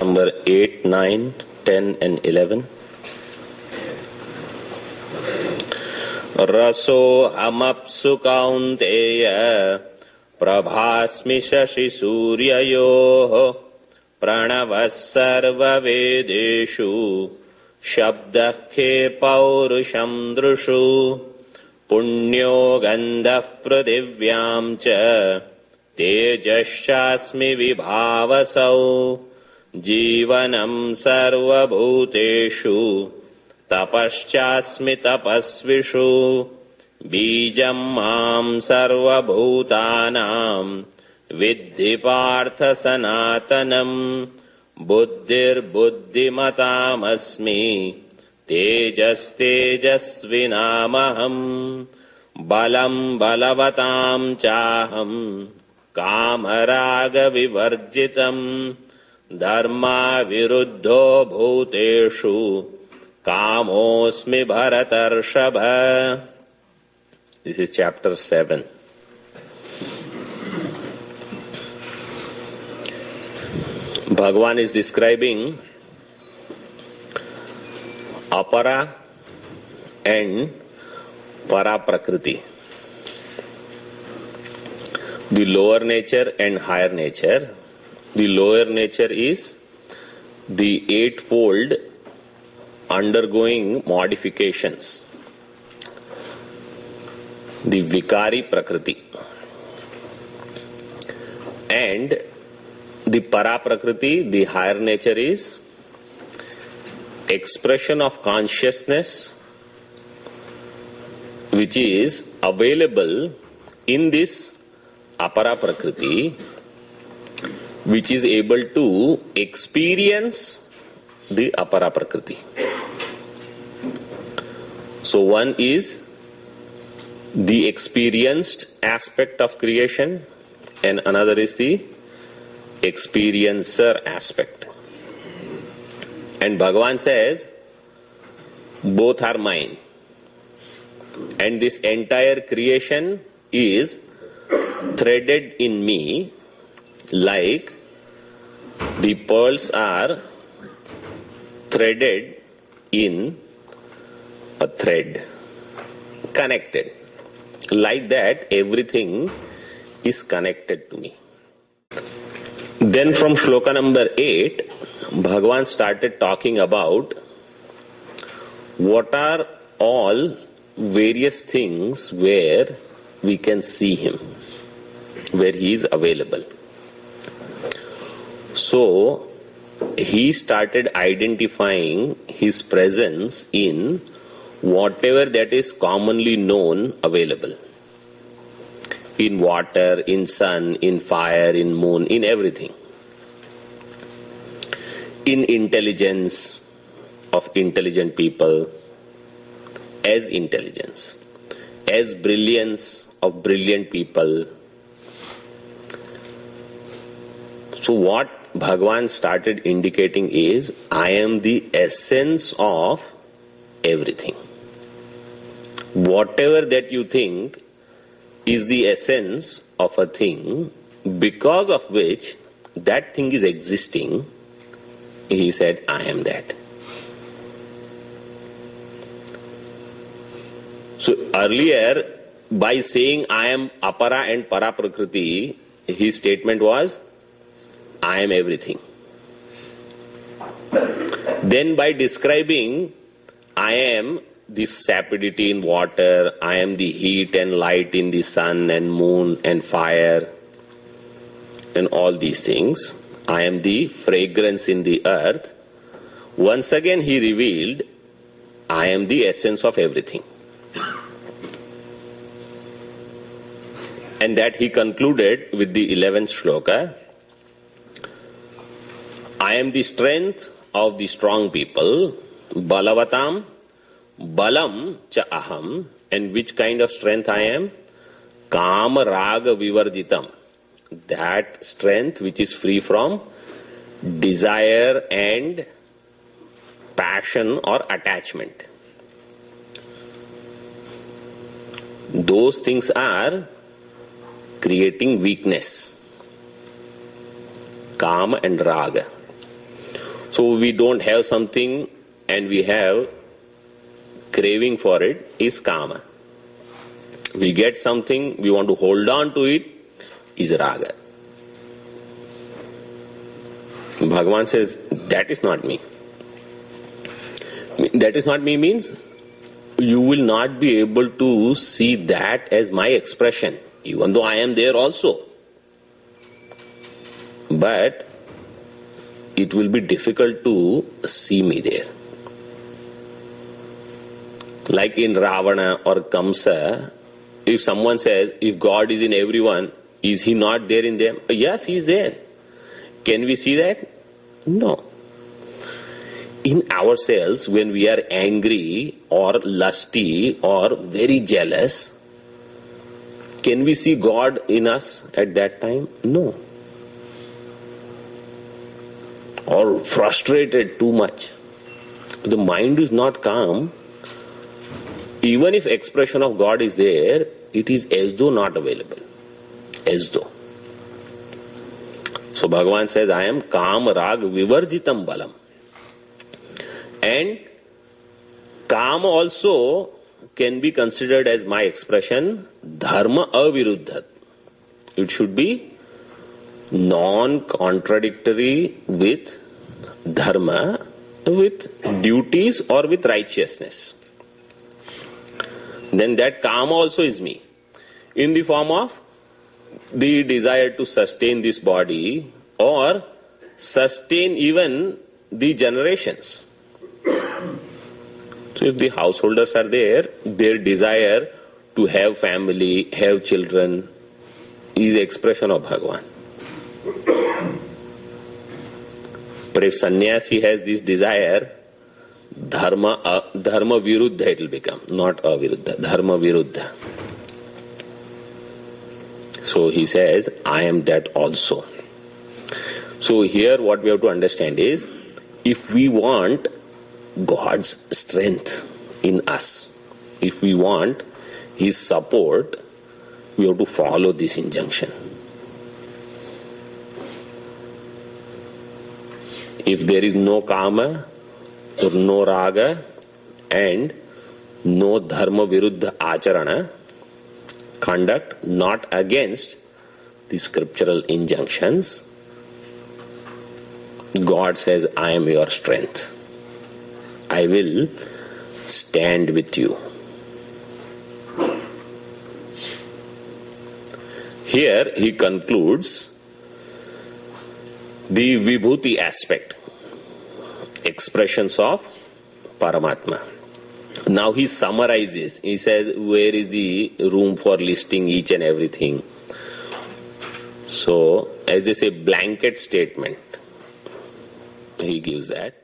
Number 8, 9, 10 and 11. रसोऽहमप्सु कौन्तेय प्रभास्मि शशि सूर्ययोः प्रणवः सर्ववेदेषु शब्दः खे पौरुषं दृषु पुण्यो गन्धः पृथिव्यां च तेजश्चास्मि विभावसौ जीवनं सर्वभूतेषु तपश्चास्मि तपस्विषु बीजं मां सर्वभूतानां विद्धि पार्थ सनातनम् बुद्धिर्बुद्धिमतामस्मि तेजस्तेजस्विनामहम् बलं बलवतां चाहं कामरागविवर्जितम् धर्माविरुद्धो भूतेषु कामोऽस्मि भरतर्षभ. This is chapter 7. Bhagavan is describing apara and para prakriti, the lower nature and higher nature. The lower nature is the eightfold undergoing modifications, the vikari prakriti, and the para prakriti, the higher nature, is expression of consciousness which is available in this apara prakriti, which is able to experience the apara prakriti. So one is the experienced aspect of creation and another is the experiencer aspect. And Bhagavan says, both are mine. And this entire creation is threaded in me like the pearls are threaded in a thread, connected. Like that, everything is connected to me. Then from shloka number 8, Bhagavan started talking about what are all various things where we can see him, where he is available. So he started identifying his presence in whatever that is commonly known available. In water, in sun, in fire, in moon, in everything. In intelligence of intelligent people, as intelligence. As brilliance of brilliant people. So what Bhagavan started indicating is, I am the essence of everything. Whatever that you think is the essence of a thing, because of which that thing is existing, he said, I am that. So earlier, by saying I am apara and para prakriti, his statement was, I am everything. Then by describing I am the sapidity in water, I am the heat and light in the sun and moon and fire and all these things, I am the fragrance in the earth, once again he revealed, I am the essence of everything. And that he concluded with the 11th shloka, I am the strength of the strong people, balavatam, balam cha aham, and which kind of strength I am? Kama raga vivarjitam, that strength which is free from desire and passion or attachment. Those things are creating weakness, Kama and Raga. So we don't have something and we have craving for it is kama. We get something, we want to hold on to it, is raga. Bhagavan says, that is not me. That is not me means you will not be able to see that as my expression, even though I am there also. But it will be difficult to see me there. Like in Ravana or Kamsa, if someone says, if God is in everyone, is he not there in them? Yes, he is there. Can we see that? No. In ourselves, when we are angry or lusty or very jealous, can we see God in us at that time? No. Or frustrated too much. The mind is not calm. Even if expression of God is there, it is as though not available. As though. So Bhagavan says, I am Kam Rag Vivarjitam Balam. And Kam also can be considered as my expression, Dharma Aviruddhat. It should be non-contradictory with Dharma, with duties or with righteousness. Then that Kama also is me. In the form of the desire to sustain this body or sustain even the generations. So if the householders are there, their desire to have family, have children is expression of Bhagavan. But if sannyasi has this desire, dharma viruddha it will become, not aviruddha, dharma viruddha. So he says, I am that also. So here what we have to understand is, if we want God's strength in us, if we want His support, we have to follow this injunction. If there is no kama or no raga and no dharma viruddha acharana, conduct not against the scriptural injunctions, God says, I am your strength. I will stand with you. Here he concludes the vibhuti aspect, expressions of Paramatma. Now he summarizes, he says, where is the room for listing each and everything? So, as they say, blanket statement, he gives that.